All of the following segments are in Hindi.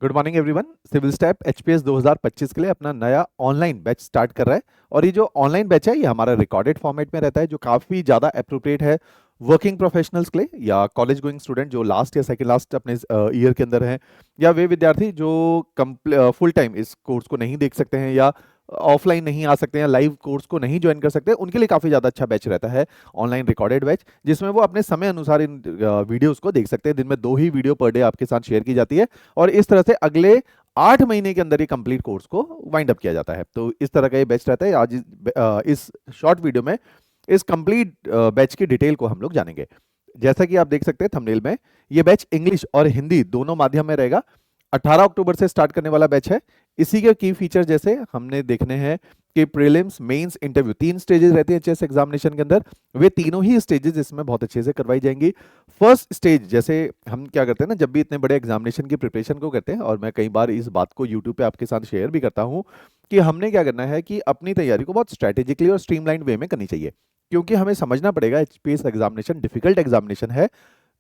Good morning everyone. Civil step HPS 2025 के लिए अपना नया ऑनलाइन बैच स्टार्ट कर रहा है। और ये जो ऑनलाइन बैच है ये हमारा रिकॉर्डेड फॉर्मेट में रहता है, जो काफ़ी ज़्यादा अप्रोप्रिएट है वर्किंग प्रोफेशनल्स के लिए, या कॉलेज गोइंग स्टूडेंट जो लास्ट या सेकंड लास्ट अपने ईयर के अंदर हैं, या वे विद्यार्थी जो फुल टाइम इस कोर्स को नहीं देख सकते हैं, या ऑफलाइन नहीं आ सकते हैं, लाइव कोर्स को नहीं ज्वाइन कर सकते, उनके लिए काफ़ी ज़्यादा अच्छा बैच रहता है ऑनलाइन रिकॉर्डेड बैच, जिसमें वो अपने समय अनुसार इन वीडियोस को देख सकते हैं। दिन में 2 ही वीडियो पर डे आपके साथ शेयर की जाती है, और इस तरह से अगले 8 महीने के अंदर ये कंप्लीट कोर्स को वाइंड अप किया जाता है। तो इस तरह का ये बैच रहता है। आज इस शॉर्ट वीडियो में इस कंप्लीट बैच की डिटेल को हम लोग जानेंगे। जैसा कि आप देख सकते हैं थंबनेल में, ये बैच इंग्लिश और हिंदी दोनों माध्यम में रहेगा। 18 अक्टूबर से स्टार्ट करने वाला बैच है। इसी के की फीचर जैसे हमने देखने हैं कि प्रीलिम्स, मेंस, इंटरव्यू, 3 स्टेजेस रहती है एचएस एग्जामिनेशन के अंदर। वे तीनों ही स्टेजेस इसमें बहुत अच्छे से करवाई जाएंगी। फर्स्ट स्टेज, जैसे हम क्या करते हैं ना, जब भी इतने बड़े एग्जामिनेशन की प्रिपरेशन को करते हैं, और मैं कई बार इस बात को यूट्यूब पे आपके साथ शेयर भी करता हूं, कि हमने क्या करना है कि अपनी तैयारी को बहुत स्ट्रेटेजिकली और स्ट्रीमलाइन वे में करनी चाहिए। क्योंकि हमें समझना पड़ेगा एचपीएस एग्जामिनेशन डिफिकल्ट एग्जामिनेशन है।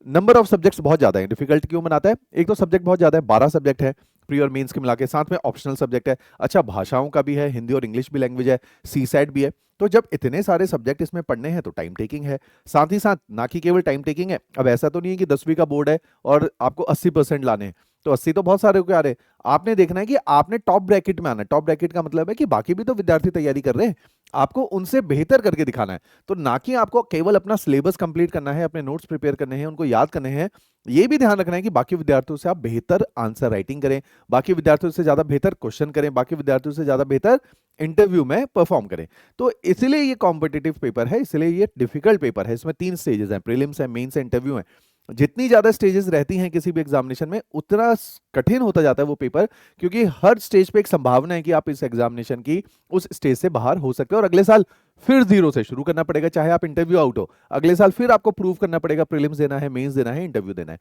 नंबर ऑफ सब्जेक्ट्स बहुत ज्यादा है। डिफिकल्ट क्यों बनाता है? एक तो सब्जेक्ट बहुत ज्यादा है, 12 सब्जेक्ट है प्री और मेंस के मिला के, साथ में ऑप्शनल सब्जेक्ट है। अच्छा, भाषाओं का भी है, हिंदी और इंग्लिश भी लैंग्वेज है, सी सेट भी है। तो जब इतने सारे सब्जेक्ट इसमें पढ़ने हैं तो टाइम टेकिंग है। साथ ही साथ ना कि केवल टाइम टेकिंग है, अब ऐसा तो नहीं है कि 10वीं का बोर्ड है और आपको 80% लाने हैं। तो 80 तो बहुत सारे को आ रहे हैं। आपने देखना है कि आपने टॉप ब्रैकेट में आना है। टॉप ब्रैकेट का मतलब है कि बाकी भी तो विद्यार्थी तैयारी कर रहे हैं, आपको उनसे बेहतर करके दिखाना है। तो ना कि आपको केवल अपना सिलेबस कंप्लीट करना है, अपने नोट्स प्रिपेयर करने हैं, उनको याद करने हैं, ये भी ध्यान रखना है कि बाकी विद्यार्थियों से आप बेहतर आंसर राइटिंग करें, बाकी विद्यार्थियों से ज्यादा बेहतर क्वेश्चन करें, बाकी विद्यार्थियों से ज्यादा बेहतर इंटरव्यू में परफॉर्म करें। तो इसलिए ये कॉम्पिटिटिव पेपर है, इसलिए ये डिफिकल्ट पेपर है। इसमें 3 स्टेजेस हैं, प्रीलिम्स है, मेंस है, इंटरव्यू है। जितनी ज्यादा स्टेजेस रहती हैं किसी भी एग्जामिनेशन में, उतना कठिन होता जाता है वो पेपर, क्योंकि हर स्टेज पे एक संभावना है कि आप इस एग्जामिनेशन की उस स्टेज से बाहर हो सकते हो, और अगले साल फिर जीरो से शुरू करना पड़ेगा। चाहे आप इंटरव्यू आउट हो, अगले साल फिर आपको प्रूव करना पड़ेगा, प्रीलिम्स देना है, मेंस देना है, इंटरव्यू देना है।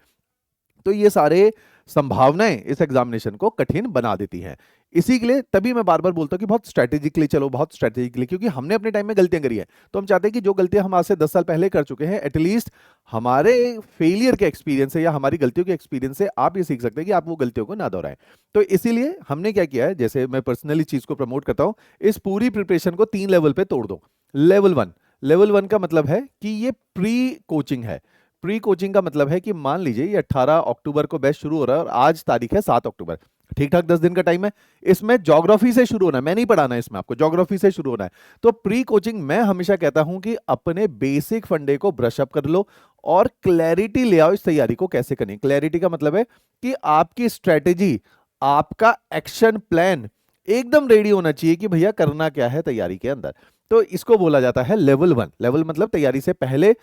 तो ये सारे संभावनाएं इस एग्जामिनेशन को कठिन बना देती हैं। इसी के लिए तभी मैं बार बार बोलता हूं कि बहुत स्ट्रेटेजिकली चलो, बहुत स्ट्रेटेजिकली, क्योंकि हमने अपने टाइम में गलतियां करी है। तो हम चाहते हैं कि जो गलतियां हम आज से 10 साल पहले कर चुके हैं, एटलीस्ट हमारे फेलियर के एक्सपीरियंस से या हमारी गलतियों के एक्सपीरियंस से आप ये सीख सकते हैं कि आप वो गलतियों को ना दोहराएं। तो इसीलिए हमने क्या किया है, जैसे मैं पर्सनली चीज को प्रमोट करता हूं, इस पूरी प्रिपरेशन को 3 लेवल पे तोड़ दो। लेवल वन का मतलब है कि ये प्री कोचिंग है। प्री कोचिंग का मतलब है कि मान लीजिए ये 18 अक्टूबर को बैच शुरू हो रहा है और आज तारीख है 7 अक्टूबर, ठीक ठाक 10 दिन का टाइम है। इसमें ज्योग्राफी से शुरू होना है, मैं नहीं पढ़ाना है इसमें, आपको ज्योग्राफी से शुरू होना है। तो प्री कोचिंग मैं हमेशा कहता हूं कि अपने बेसिक फंडे को ब्रश अप कर लो और क्लैरिटी ले आओ इस तैयारी को कैसे करनी। क्लैरिटी का मतलब है कि आपकी स्ट्रेटेजी, आपका एक्शन प्लान एकदम रेडी होना चाहिए कि भैया करना क्या है तैयारी के अंदर। तो इसको बोला जाता है लेवल 1। लेवल मतलब तैयारी से पहले,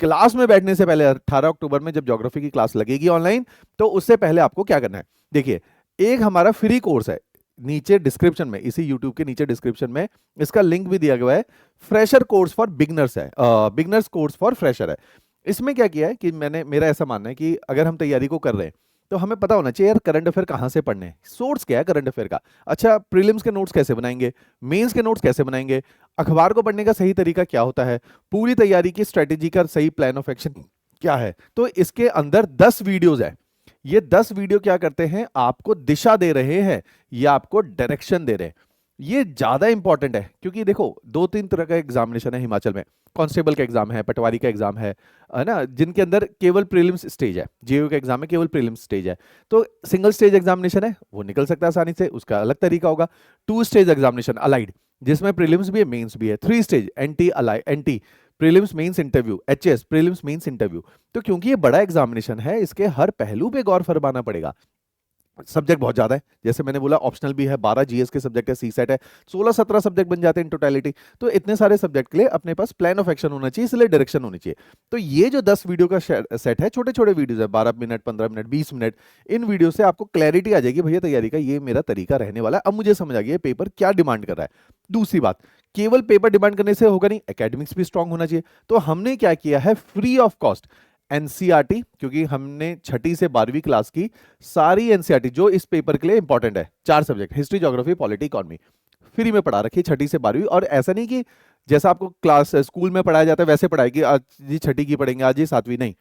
क्लास में बैठने से पहले, 18 अक्टूबर में जब ज्योग्राफी की क्लास लगेगी ऑनलाइन, तो उससे पहले आपको क्या करना है। देखिए, एक हमारा फ्री कोर्स है, नीचे डिस्क्रिप्शन में, इसी यूट्यूब के नीचे डिस्क्रिप्शन में इसका लिंक भी दिया गया है। फ्रेशर कोर्स फॉर बिगनर्स है, बिगनर्स कोर्स फॉर फ्रेशर है। इसमें क्या किया है कि मेरा ऐसा मानना है कि अगर हम तैयारी को कर रहे हैं तो हमें पता होना चाहिए यार करंट अफेयर कहां से पढ़ने हैं, सोर्स क्या है करंट अफेयर का। अच्छा, प्रीलिम्स के नोट्स कैसे बनाएंगे, मेंस के नोट्स कैसे बनाएंगे, अखबार को पढ़ने का सही तरीका क्या होता है, पूरी तैयारी की स्ट्रेटेजी का सही प्लान ऑफ एक्शन क्या है। तो इसके अंदर 10 वीडियोज है। ये 10 वीडियो क्या करते हैं, आपको दिशा दे रहे हैं या आपको डायरेक्शन दे रहे हैं। ये ज्यादा इंपॉर्टेंट है, क्योंकि देखो 2-3 तरह का एग्जामिनेशन है हिमाचल में। कांस्टेबल का एग्जाम है, पटवारी का एग्जाम है ना, जिनके अंदर केवल प्रीलिम्स स्टेज है। जेयू का एग्जाम है, केवल प्रीलिम्स स्टेज है। तो सिंगल स्टेज एग्जामिनेशन है, वो निकल सकता है आसानी से, उसका अलग तरीका होगा। 2 स्टेज एग्जामिनेशन अलाइड, जिसमें प्रीलिम्स भी है, मेंस भी है। 3 stage anti allied, anti prelims mains interview, HS prelims mains interview. तो क्योंकि ये बड़ा एग्जामिनेशन है, इसके हर पहलू पे गौर फरमाना पड़ेगा। सब्जेक्ट बहुत ज्यादा है, जैसे मैंने बोला ऑप्शनल भी है, 12 जीएस के सब्जेक्ट है, सी सेट है, 16-17 सब्जेक्ट बन जाते हैं इन टोटलिटी। तो इतने सारे सब्जेक्ट के लिए अपने पास प्लान ऑफ एक्शन होना चाहिए, इसलिए डायरेक्शन होनी चाहिए। तो ये जो 10 वीडियो का सेट है, छोटे छोटे वीडियोस है, 12 मिनट, 15 मिनट, 20 मिनट, इन वीडियो से आपको क्लैरिटी आ जाएगी भैया तैयारी का ये मेरा तरीका रहने वाला है। अब मुझे समझ आ गया पेपर क्या डिमांड कर रहा है। दूसरी बात, केवल पेपर डिमांड करने से होगा नहीं, एकेडमिक्स भी स्ट्रांग होना चाहिए। तो हमने क्या किया है, फ्री ऑफ कॉस्ट एनसीईआरटी, क्योंकि हमने छठी से 12वीं क्लास की सारी एनसीईआरटी जो इस पेपर के लिए इंपॉर्टेंट है, 4 subject history, geography, polity, economy, free में पढ़ा रखी छठी से 12वीं। और ऐसा नहीं कि जैसा आपको क्लास स्कूल में पढ़ाया जाता है वैसे पढ़ाएगी, आज जी छठी की पढ़ेंगे, आज जी 7वीं, नहीं।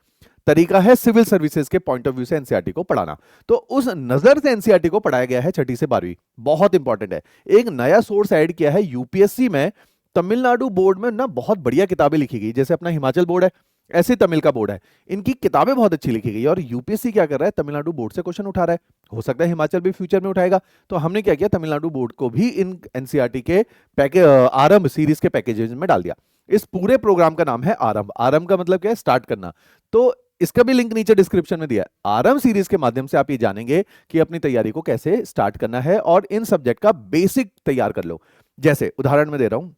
तरीका है सिविल सर्विसेज के पॉइंट ऑफ व्यू से एनसीईआरटी को पढ़ाना। तो उस नजर से एनसीईआरटी को पढ़ाया गया है छठी से 12वीं। बहुत इंपॉर्टेंट है। एक नया सोर्स ऐड किया है यूपीएससी में। तमिलनाडु बोर्ड में ना बहुत बढ़िया किताबें लिखी गई, जैसे अपना हिमाचल बोर्ड है ऐसे तमिल का बोर्ड है, इनकी किताबें बहुत अच्छी लिखी गई। और यूपीएससी क्या कर रहा है, तमिलनाडु बोर्ड से क्वेश्चन उठा रहा है। हो सकता है हिमाचल भी फ्यूचर में उठाएगा। तो हमने क्या किया, तमिलनाडु बोर्ड को भी इन एनसीईआरटी के आरंभ सीरीज के पैकेजेस में डाल दिया। इस पूरे प्रोग्राम का नाम है आरंभ। आरंभ का मतलब क्या है, स्टार्ट करना। तो इसका भी लिंक नीचे डिस्क्रिप्शन में दिया है। आरंभ सीरीज के माध्यम से आप ये जानेंगे कि अपनी तैयारी को कैसे स्टार्ट करना है और इन सब्जेक्ट का बेसिक तैयार कर लो। जैसे उदाहरण में दे रहा हूं,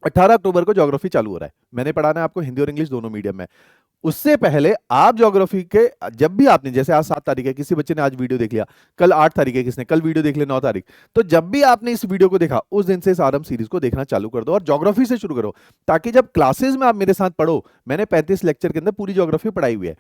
18 अक्टूबर को ज्योग्राफी चालू हो रहा है। मैंने पढ़ाना है आपको हिंदी और इंग्लिश दोनों मीडियम में। उससे पहले आप ज्योग्राफी के, जब भी आपने, जैसे आज 7 तारीख है, किसी बच्चे ने आज वीडियो देख लिया, कल 8 तारीख है, किसने कल वीडियो देख लिया 9 तारीख, तो जब भी आपने इस वीडियो को देखा उस दिन से इस आरंभ सीरीज को देखना चालू कर दो और ज्योग्राफी से शुरू करो, ताकि जब क्लासेस में आप मेरे साथ पढ़ो। मैंने 35 लेक्चर के अंदर पूरी ज्योग्राफी पढ़ाई हुई है।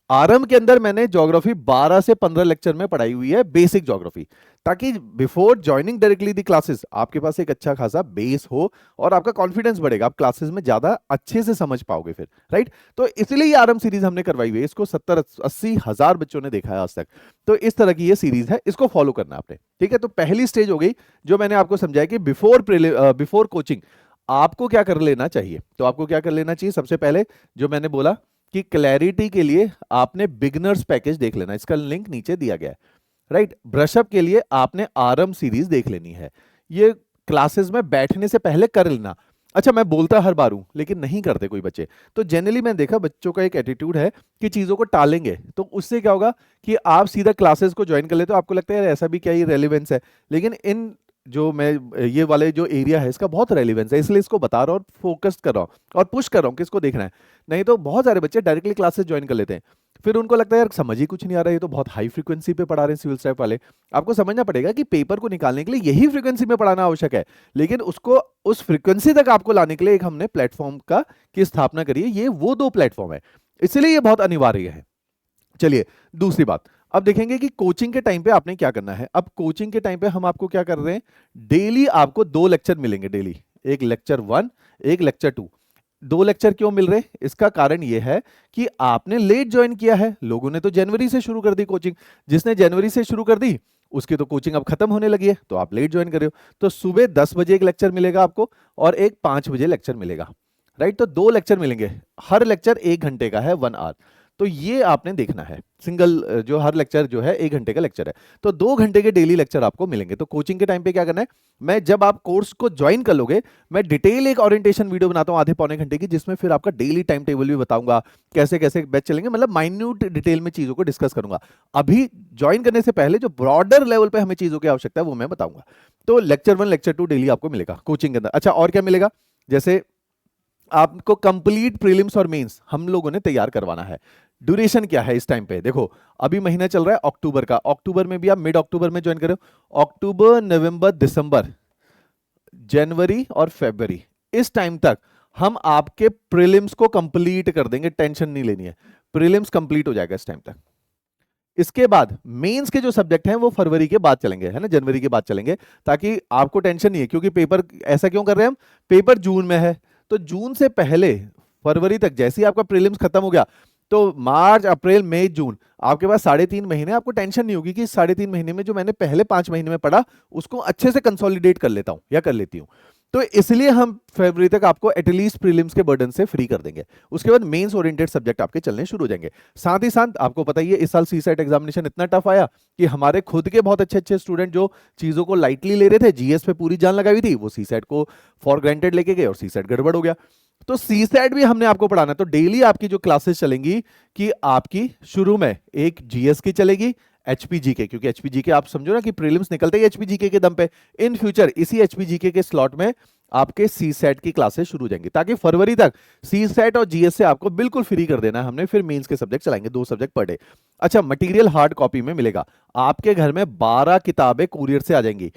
आरंभ के अंदर मैंने ज्योग्राफी 12 से 15 लेक्चर में पढ़ाई हुई है, बेसिक ज्योग्राफी, ताकि बिफोर ज्वाइनिंग डायरेक्टली दी क्लासेस आपके पास एक अच्छा खासा बेस हो और आपका कॉन्फिडेंस बढ़ेगा, आप क्लासेस में ज्यादा अच्छे से समझ पाओगे फिर, राइट। तो इसलिए ये आरंभ सीरीज हमने करवाई हुई है। इसको 70-80 हजार बच्चों ने देखा है आज तक। तो इस तरह की ये सीरीज है, इसको फॉलो करना आपने, ठीक है। तो पहली स्टेज हो गई जो मैंने आपको समझाया कि बिफोर कोचिंग आपको क्या कर लेना चाहिए। तो आपको क्या कर लेना चाहिए, सबसे पहले जो मैंने बोला कि क्लैरिटी के लिए आपने बिगनर्स पैकेज देख लेना, इसका लिंक नीचे दिया गया है, राइट। ब्रशअप के लिए आपने आरंभ सीरीज देख लेनी है। ये क्लासेस में बैठने से पहले कर लेना। अच्छा, मैं बोलता हर बार हूं लेकिन नहीं करते कोई बच्चे। तो जनरली मैंने देखा बच्चों का एक एटीट्यूड है कि चीजों को टालेंगे। तो उससे क्या होगा कि आप सीधा क्लासेस को ज्वाइन कर लेते हो, आपको लगता है यार ऐसा भी क्या ही रेलिवेंस है। लेकिन इन जो मैं ये वाले जो एरिया है इसका बहुत रेलिवेंस है, इसलिए इसको बता रहा हूँ और फोकस कर रहा हूँ और पुश कर रहा हूँ कि इसको देखना है। नहीं तो बहुत सारे बच्चे डायरेक्टली क्लासेस ज्वाइन कर लेते हैं, फिर उनको लगता है यार समझ ही कुछ नहीं आ रहा है, ये तो बहुत हाई फ्रीक्वेंसी पे पढ़ा रहे हैं सिविल स्टाफ वाले। आपको समझना पड़ेगा कि पेपर को निकालने के लिए यही फ्रीक्वेंसी में पढ़ाना आवश्यक है, लेकिन उसको उस फ्रीक्वेंसी तक आपको लाने के लिए एक हमने प्लेटफॉर्म का की स्थापना करी है। ये वो 2 प्लेटफॉर्म है, इसलिए ये बहुत अनिवार्य है। चलिए दूसरी बात, अब देखेंगे कि कोचिंग के टाइम पे आपने क्या करना है। अब कोचिंग के टाइम पे हम आपको क्या कर रहे हैं, डेली आपको 2 लेक्चर मिलेंगे, डेली एक लेक्चर 1 एक लेक्चर 2। 2 लेक्चर क्यों मिल रहे हैं, इसका कारण यह है कि आपने लेट ज्वाइन किया है। लोगों ने तो जनवरी से शुरू कर दी कोचिंग, जिसने जनवरी से शुरू कर दी उसकी तो कोचिंग अब खत्म होने लगी है, तो आप लेट ज्वाइन कर रहे हो। तो सुबह 10 बजे एक लेक्चर मिलेगा आपको और एक 5 बजे लेक्चर मिलेगा, राइट। तो 2 लेक्चर मिलेंगे, हर लेक्चर 1 घंटे का है, 1 आवर। तो ये आपने देखना है, सिंगल जो हर लेक्चर जो है 1 घंटे का लेक्चर है, तो 2 घंटे के डेली लेक्चर आपको मिलेंगे। तो कोचिंग के टाइम पे क्या करना है, मैं जब आप कोर्स को ज्वाइन कर लोगे, मैं डिटेल एक ओरिएंटेशन वीडियो बनाता हूं आधे पौने घंटे की, जिसमें फिर आपका डेली टाइम टेबल भी बताऊंगा, कैसे कैसे बैच चलेंगे, मतलब माइन्यूट डिटेल में चीजों को डिस्कस करूंगा। अभी ज्वाइन करने से पहले जो ब्रॉडर लेवल पे हमें चीजों की आवश्यकता है वो मैं बताऊंगा। तो लेक्चर 1 लेक्चर 2 डेली आपको मिलेगा कोचिंग के अंदर। अच्छा, और क्या मिलेगा, जैसे आपको कंप्लीट प्रीलिम्स और मेंस हम लोगों ने तैयार करवाना है। ड्यूरेशन क्या है इस टाइम पे, देखो अभी महीना चल रहा है अक्टूबर का, अक्टूबर में भी आप मिड अक्टूबर में ज्वाइन करो। अक्टूबर, नवंबर, दिसंबर, जनवरी और फरवरी, इस टाइम तक हम आपके प्रीलिम्स को कंप्लीट कर देंगे, टेंशन नहीं लेनी है, प्रीलिम्स कंप्लीट हो जाएगा इस टाइम तक। इसके बाद मेंस के जो सब्जेक्ट हैं वो फरवरी के बाद चलेंगे, है ना, जनवरी के बाद चलेंगे, ताकि आपको टेंशन नहीं है। क्योंकि पेपर ऐसा क्यों कर रहे हैं हम, पेपर जून में है, तो जून से पहले फरवरी तक जैसे ही आपका प्रीलिम्स खत्म हो गया, तो मार्च, अप्रैल, मई, जून आपके पास 3.5 महीने, आपको टेंशन नहीं होगी कि 3.5 महीने में जो मैंने पहले 5 महीने में पढ़ा उसको अच्छे से कंसोलिडेट कर लेता हूं या कर लेती हूं। तो इसलिए हम फरवरी तक आपको एटलीस्ट प्रीलिम्स के बर्डन से फ्री कर देंगे। उसके बाद मेंस ओरिएंटेड सब्जेक्ट आपके चलने शुरू हो जाएंगे। साथ ही साथ आपको पता ही है इस साल सीसेट एग्जामिनेशन इतना टफ आया कि हमारे खुद के बहुत अच्छे अच्छे स्टूडेंट जो चीजों को लाइटली ले रहे थे, जीएस पे पूरी जान लगाई हुई थी, वो सीसेट को फॉर ग्रांटेड लेके गए और सीसेट गड़बड़ हो गया। तो सीसेट भी हमने आपको पढ़ाना है। तो डेली आपकी जो क्लासेस चलेंगी कि आपकी शुरू में एक जीएस की चलेगी, एचपीजीके, क्योंकि एचपीजीके आप समझो ना कि प्रीलिम्स निकलते ही एचपीजीके के दम पे, इन फ्यूचर इसी एचपीजीके के स्लॉट में आपके सीसेट की क्लासेस शुरू हो जाएंगी, ताकि फरवरी तक सीसेट और जीएस से आपको बिल्कुल फ्री कर देना है हमने। फिर मेंस के सब्जेक्ट चलाएंगे, 2 सब्जेक्ट पर डे। अच्छा, मटेरियल हार्ड कॉपी में मिलेगा आपके घर में, 12 किताबें कुरियर से आ जाएंगी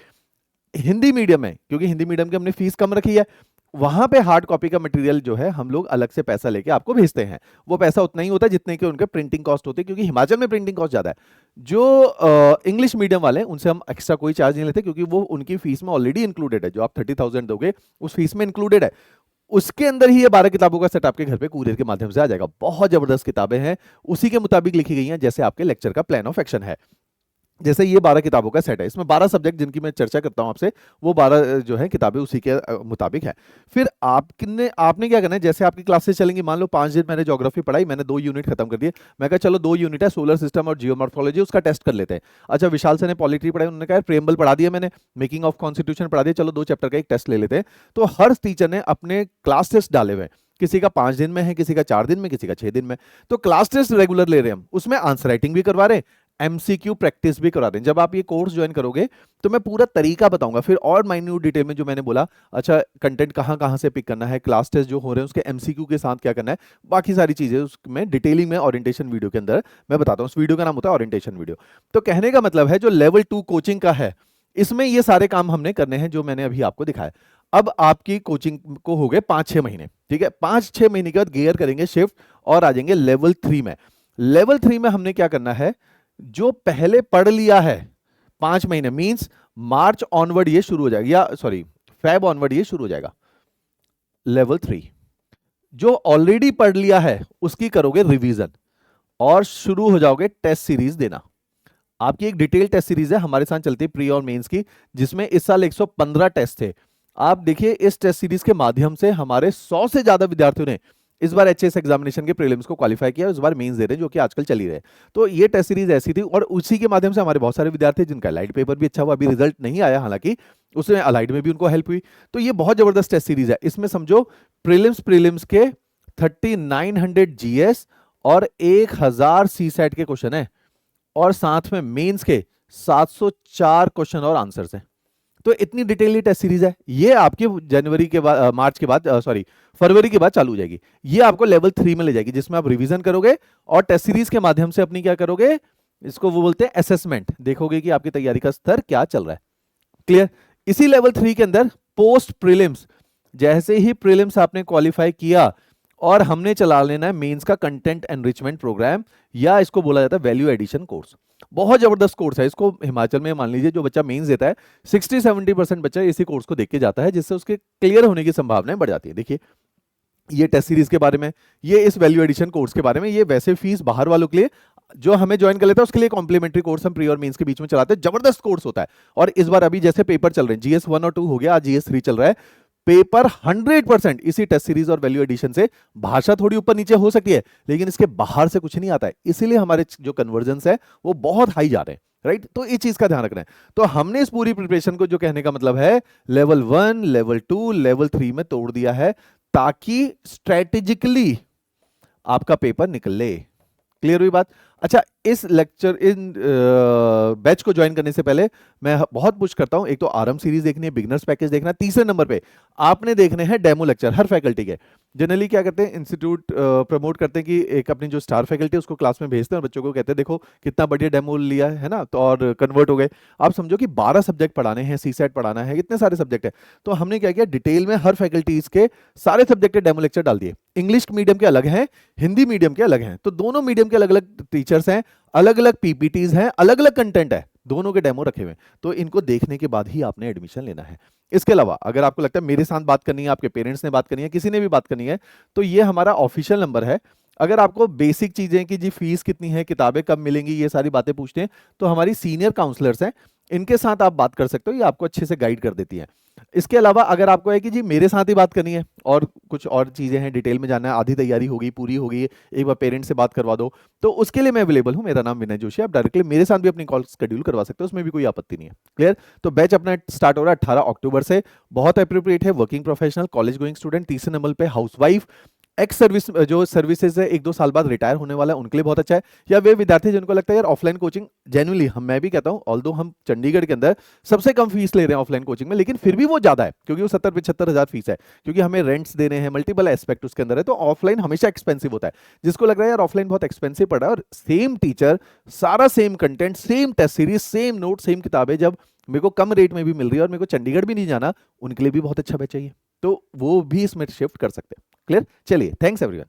हिंदी मीडियम में, क्योंकि हिंदी मीडियम की हमने फीस कम रखी है। वहां पे हार्ड कॉपी का मटेरियल जो है हम लोग अलग से पैसा लेके आपको भेजते हैं। वो पैसा उतना ही होता है जितने के उनके प्रिंटिंग कॉस्ट होते हैं, क्योंकि हिमाचल में प्रिंटिंग कॉस्ट ज्यादा है। जो इंग्लिश मीडियम वाले हैं उनसे हम एक्स्ट्रा कोई चार्ज नहीं लेते, क्योंकि वो उनकी फीस में ऑलरेडी इंक्लूडेड है। जो आप 30,000 दोगे उस फीस में इंक्लूडेड है। उसके अंदर ही ये 12 किताबों का सेट आपके घर पे कुरियर के माध्यम से आ जाएगा। बहुत जबरदस्त किताबें हैं, उसी के मुताबिक लिखी गई हैं जैसे आपके लेक्चर का प्लान ऑफ एक्शन है। जैसे ये 12 किताबों का सेट है, इसमें 12 सब्जेक्ट जिनकी मैं चर्चा करता हूं आपसे, वो 12 जो है किताबें उसी के मुताबिक है। फिर आपने क्या करना है, जैसे आपकी क्लासेस चलेंगी, मान लो 5 दिन मैंने ज्योग्राफी पढ़ाई, मैंने 2 यूनिट खत्म कर दिए, मैं कहा चलो 2 यूनिट है सोलर सिस्टम और जियोमॉर्फोलॉजी, उसका टेस्ट कर लेते हैं। अच्छा, विशाल सर ने पॉलिटी पढ़ाई, उन्होंने कहा प्रेम्बल पढ़ा दिया मैंने, मेकिंग ऑफ कॉन्स्टिट्यूशन पढ़ा दिया, चलो 2 चैप्टर का एक टेस्ट ले लेते हैं। तो हर टीचर ने अपने क्लास टेस्ट डाले हुए, किसी का 5 दिन में है, किसी का 4 दिन में, किसी का 6 दिन में। तो क्लास टेस्ट रेगुलर ले रहे हैं हम, उसमें आंसर राइटिंग भी करवा रहे हैं, एमसीक्यू प्रैक्टिस भी करा दें। जब आप ये कोर्स ज्वाइन करोगे तो मैं पूरा तरीका बताऊंगा, फिर और माइन्यूट डिटेल में जो मैंने बोला, अच्छा कंटेंट कहां कहां से पिक करना है, क्लास टेस्ट जो हो रहे हैं उसके एमसीक्यू के साथ क्या करना है, बाकी सारी चीजें उसमें डिटेलिंग में ओरिएंटेशन वीडियो के अंदर मैं बताता हूं। उस वीडियो का नाम होता है ओरिएंटेशन वीडियो। तो कहने का मतलब है जो लेवल 2 कोचिंग का है, इसमें ये सारे काम हमने करने हैं जो मैंने अभी आपको दिखाया। अब आपकी कोचिंग को हो गए 5-6 महीने, ठीक है। 5-6 महीने के बाद गियर करेंगे शिफ्ट और आ जाएंगे लेवल 3 में। लेवल 3 में हमने क्या करना है, जो पहले पढ़ लिया है 5 महीने, मींस मार्च ऑनवर्ड ये शुरू हो जाएगा, या सॉरी फेब ऑनवर्ड ये शुरू हो जाएगा। लेवल 3 जो ऑलरेडी पढ़ लिया है उसकी करोगे रिवीजन और शुरू हो जाओगे टेस्ट सीरीज देना। आपकी एक डिटेल टेस्ट सीरीज है हमारे साथ चलती है प्री और मेंस की, जिसमें इस साल 115 टेस्ट थे। आप देखिए इस टेस्ट सीरीज के माध्यम से हमारे 100 से ज्यादा विद्यार्थियों ने इस बार एचएस एग्जामिनेशन के प्रीलिम्स को क्वालिफाई किया, इस बार मेंस दे रहे हैं जो कि आजकल चल ही रहे। तो ये टेस्ट सीरीज ऐसी थी और उसी के माध्यम से हमारे बहुत सारे विद्यार्थी जिनका अलाइड पेपर भी अच्छा हुआ, अभी रिजल्ट नहीं आया हालांकि, उसमें अलाइड में भी उनको हेल्प हुई। तो ये बहुत जबरदस्त टेस्ट सीरीज है। इसमें समझो प्रीलिम्स के 3900 जीएस और 1000 सी सेट के क्वेश्चन है, और साथ में मेंस के 704 क्वेश्चन और आंसर्स हैं। तो इतनी डिटेलली टेस्ट सीरीज है। ये आपके जनवरी के बाद, मार्च के बाद, सॉरी फरवरी के बाद चालू हो जाएगी। ये आपको लेवल 3 में ले जाएगी, जिसमें आप रिवीजन करोगे और टेस्ट सीरीज के माध्यम से अपनी क्या करोगे, इसको वो बोलते हैं असेसमेंट, देखोगे कि आपकी तैयारी का स्तर क्या चल रहा है। क्लियर। इसी लेवल 3 के अंदर पोस्ट प्रीलिम्स, जैसे ही प्रीलिम्स आपने क्वालिफाई किया और हमने चला लेना है मेंस का कंटेंट एनरिचमेंट प्रोग्राम, या इसको बोला जाता है वैल्यू एडिशन कोर्स। बहुत जबरदस्त कोर्स है। इसको हिमाचल में मान लीजिए जो बच्चा मेंस देता है 60-70% बच्चा इसी कोर्स को देख के जाता है, जिससे उसके क्लियर होने की संभावनाएं बढ़ जाती है। देखिए ये टेस्ट सीरीज के बारे में, ये इस वैल्यू एडिशन कोर्स के बारे में। ये वैसे फीस बाहर वालों के लिए जो हमें ज्वाइन कर लेता है उसके लिए कॉम्प्लीमेंट्री कोर्स हम प्री और मेंस के बीच में चलाते हैं। जबरदस्त कोर्स होता है। और इस बार अभी जैसे पेपर चल रहे हैं, जीएस 1 और 2 हो गया, आज जीएस 3 चल रहा है, पेपर 100% इसी टेस्ट सीरीज और वैल्यू एडिशन से। भाषा थोड़ी ऊपर नीचे हो सकती है लेकिन इसके बाहर से कुछ नहीं आता है, इसीलिए हमारे जो कन्वर्जन्स है वो बहुत हाई जा रहे हैं, राइट। तो इस चीज का ध्यान रखना है। तो हमने इस पूरी प्रिपरेशन को, जो कहने का मतलब है, लेवल 1, लेवल 2, लेवल 3 में तोड़ दिया है, ताकि स्ट्रेटेजिकली आपका पेपर निकल ले। क्लियर हुई बात। अच्छा, इस लेक्चर इन बैच को ज्वाइन करने से पहले मैं बहुत पुश करता हूं, एक तो आरएम सीरीज देखनी है, बिगनर्स पैकेज देखना है, तीसरे नंबर पे आपने देखने हैं डेमो लेक्चर हर फैकल्टी के। जनरली क्या करते हैं, इंस्टीट्यूट प्रमोट करते हैं कि एक अपनी जो स्टार फैकल्टी है उसको क्लास में भेजते हैं और बच्चों को कहते हैं देखो कितना बढ़िया डेमो लिया है ना, तो और कन्वर्ट हो गए। आप समझो कि 12 सब्जेक्ट पढ़ाने हैं, सीसेट पढ़ाना है, इतने सारे सब्जेक्ट है। तो हमने क्या किया, डिटेल में हर फैकल्टीज के सारे सब्जेक्ट के डेमो लेक्चर डाल दिए। इंग्लिश मीडियम के अलग हैं, हिंदी मीडियम के अलग हैं, तो दोनों मीडियम के अलग अलग टीचर्स हैं, अलग अलग पीपीटीज हैं, अलग अलग कंटेंट है, दोनों के डेमो रखे हुए हैं। तो इनको देखने के बाद ही आपने एडमिशन लेना है। इसके अलावा अगर आपको लगता है मेरे साथ बात करनी है, आपके पेरेंट्स ने बात करनी है, किसी ने भी बात करनी है, तो ये हमारा ऑफिशियल नंबर है। अगर आपको बेसिक चीजें कि जी फीस कितनी है, किताबें कब मिलेंगी, ये सारी बातें पूछते हैं, तो हमारी सीनियर काउंसलर्स हैं, इनके साथ आप बात कर सकते हो, ये आपको अच्छे से गाइड कर देती हैं। इसके अलावा अगर आपको है कि जी मेरे साथ ही बात करनी है और कुछ और चीजें हैं, डिटेल में जानना है, आधी तैयारी होगी, पूरी होगी, एक बार पेरेंट्स से बात करवा दो, तो उसके लिए मैं अवेलेबल हूं। मेरा नाम विनय जोशी, आप डायरेक्टली मेरे साथ भी अपनी कॉल शेड्यूल करवा सकते हो, उसमें भी कोई आपत्ति नहीं है। क्लियर। तो बैच अपना स्टार्ट हो रहा है 18 अक्टूबर से। बहुत अप्रोप्रिएट है working professional, college going student, तीसरे नंबर पे हाउसवाइफ, एक्स सर्विस जो सर्विसेज है 1-2 साल बाद रिटायर होने वाला है, उनके लिए बहुत अच्छा है। या वे विद्यार्थी जिनको लगता है यार ऑफलाइन कोचिंग, जेन्युइनली मैं भी कहता हूं, ऑल्दो हम चंडीगढ़ के अंदर सबसे कम फीस ले रहे हैं ऑफलाइन कोचिंग में, लेकिन फिर भी वो ज्यादा है क्योंकि वो 70-75 हजार फीस है, क्योंकि हमें रेंट्स देने हैं, मल्टीपल एस्पेक्ट उसके अंदर है। तो ऑफलाइन हमेशा एक्सपेंसिव होता है। जिसको लग रहा है यार ऑफलाइन बहुत एक्सपेंसिव पड़ रहा है और सेम टीचर, सारा same content, same test series, same note, same किताबें जब मेरे को कम रेट में भी मिल रही है और मेरे को चंडीगढ़ भी नहीं जाना, उनके लिए भी बहुत अच्छा बैच चाहिए, तो वो भी इसमें शिफ्ट कर सकते हैं। क्लियर। चलिए, थैंक्स एवरीवन।